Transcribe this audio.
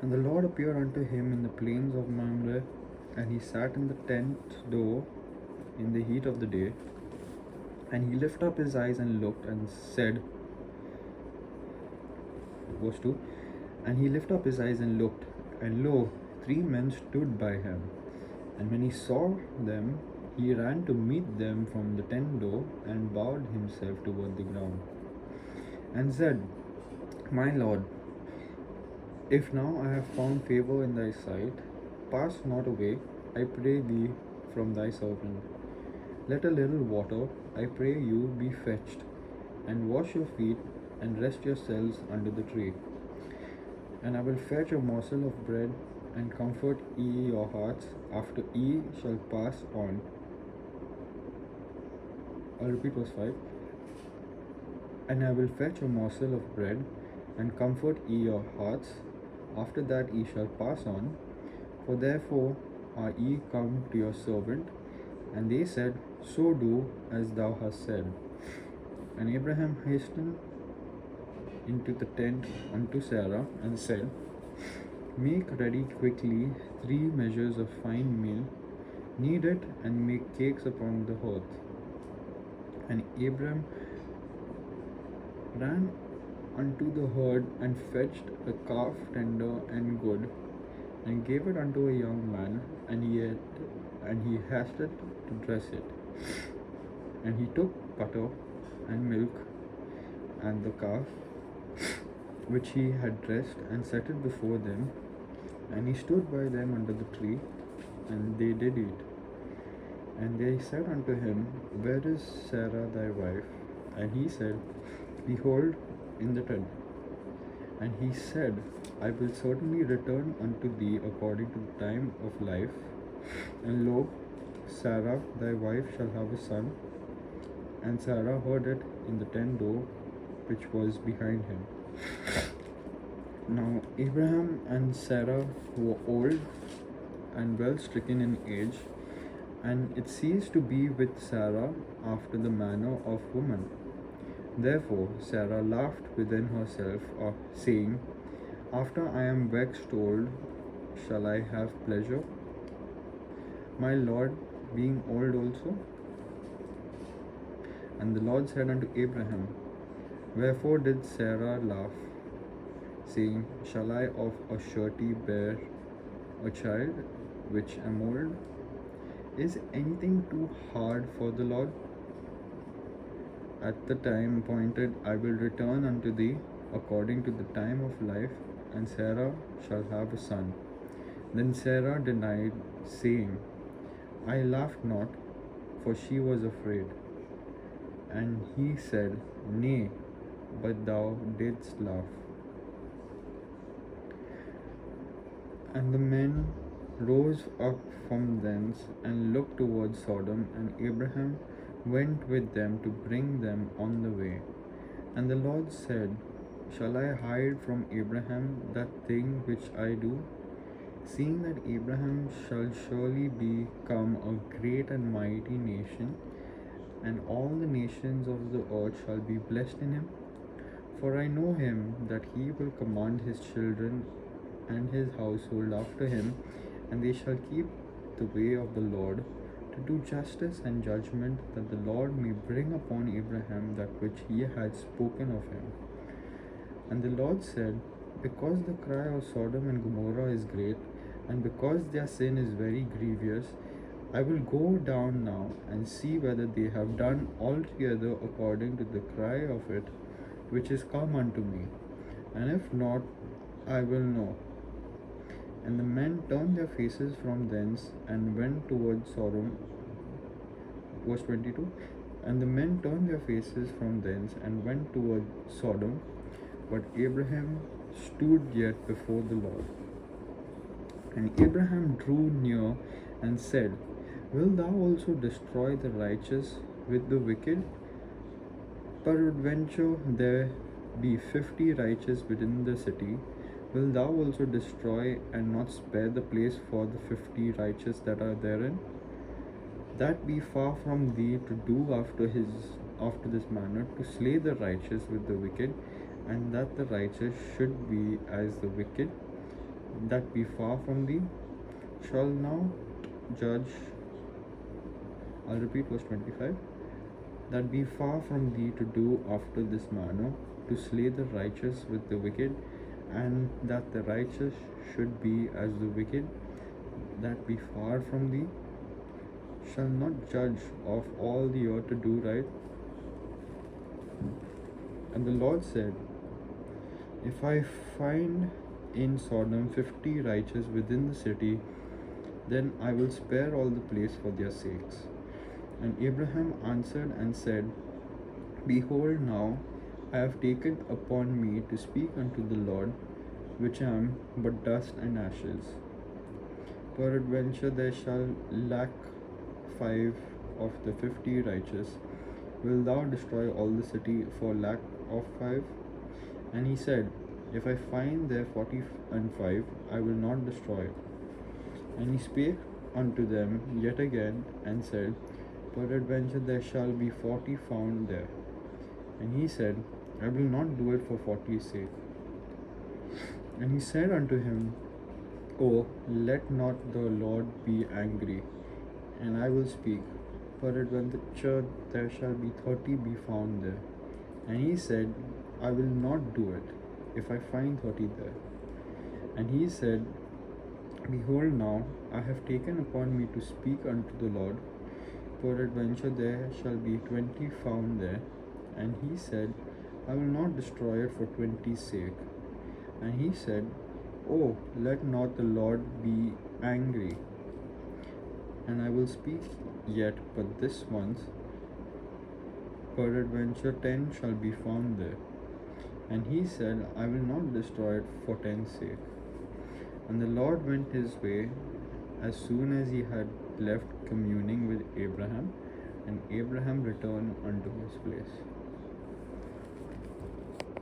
And the Lord appeared unto him in the plains of Mamre, and he sat in the tent door in the heat of the day. And he lifted up his eyes and looked, and said, verse 2, and he lifted up his eyes and looked, and lo, three men stood by him. And when he saw them, he ran to meet them from the tent door, and bowed himself toward the ground, and said, My Lord, if now I have found favor in thy sight, pass not away, I pray thee, from thy servant. Let a little water, I pray you, be fetched, and wash your feet, and rest yourselves under the tree. And I will fetch a morsel of bread, and comfort ye your hearts, after ye shall pass on. I'll repeat verse 5. And I will fetch a morsel of bread, and comfort ye your hearts, after that ye shall pass on. For therefore are ye come to your servant. And they said, So do as thou hast said. And Abraham hastened into the tent unto Sarah, and said, Make ready quickly 3 measures of fine meal, knead it, and make cakes upon the hearth. And Abram ran unto the herd, and fetched a calf tender and good, and gave it unto a young man, and he hasted to dress it. And he took butter and milk, and the calf which he had dressed, and set it before them. And he stood by them under the tree, and they did eat. And they said unto him, Where is Sarah thy wife? And he said, Behold, in the tent. And he said, I will certainly return unto thee according to the time of life. And lo, Sarah thy wife shall have a son. And Sarah heard it in the tent door which was behind him. Now Abraham and Sarah were old and well stricken in age, and it ceased to be with Sarah after the manner of woman. Therefore Sarah laughed within herself, saying, After I am waxed old, shall I have pleasure, my Lord being old also? And the Lord said unto Abraham, Wherefore did Sarah laugh, saying, Shall I of a surety bear a child which am old? Is anything too hard for the Lord? At the time appointed I will return unto thee according to the time of life, and Sarah shall have a son. Then Sarah denied, saying, I laughed not, for she was afraid. And he said, Nay, but thou didst laugh. And the men rose up from thence, and looked towards Sodom, and Abraham went with them to bring them on the way. And the Lord said, Shall I hide from Abraham that thing which I do? Seeing that Abraham shall surely become a great and mighty nation, and all the nations of the earth shall be blessed in him. For I know him, that he will command his children and his household after him, and they shall keep the way of the Lord, to do justice and judgment, that the Lord may bring upon Abraham that which he had spoken of him. And the Lord said, Because the cry of Sodom and Gomorrah is great, and because their sin is very grievous, I will go down now and see whether they have done altogether according to the cry of it which is come unto me, and if not, I will know. And the men turned their faces from thence, and went towards Sodom. Verse 22. And the men turned their faces from thence, and went toward Sodom, but Abraham stood yet before the Lord. And Abraham drew near, and said, Wilt thou also destroy the righteous with the wicked? Peradventure there be 50 righteous within the city. Wilt thou also destroy, and not spare the place for the 50 righteous that are therein? That be far from thee to do after this manner, to slay the righteous with the wicked, and that the righteous should be as the wicked. that be far from thee shall now judge. I'll repeat verse 25. That be far from thee to do after this manner, to slay the righteous with the wicked, and that the righteous should be as the wicked, that be far from thee, shall not judge of all the earth to do right. And the Lord said, if I find in Sodom 50 righteous within the city, then I will spare all the place for their sakes. And Abraham answered and said, behold, now I have taken upon me to speak unto the Lord, which am but dust and ashes. Peradventure there shall lack 5 of the 50 righteous. Wilt thou destroy all the city for lack of 5? And he said, if I find there 45, I will not destroy it. And he spake unto them yet again, and said, peradventure there shall be 40 found there. And he said, I will not do it for 40's sake. And he said unto him, oh, let not the Lord be angry, and I will speak. Peradventure there shall be 30 be found there. And he said, I will not do it, if I find 30 there. And he said, behold, now I have taken upon me to speak unto the Lord. Peradventure there shall be 20 found there. And he said, I will not destroy it for 20's sake. And he said, oh, let not the Lord be angry, and I will speak yet but this once. Peradventure 10 shall be found there. And he said, I will not destroy it for 10's sake. And the Lord went his way as soon as he had left communing with Abraham, and Abraham returned unto his place.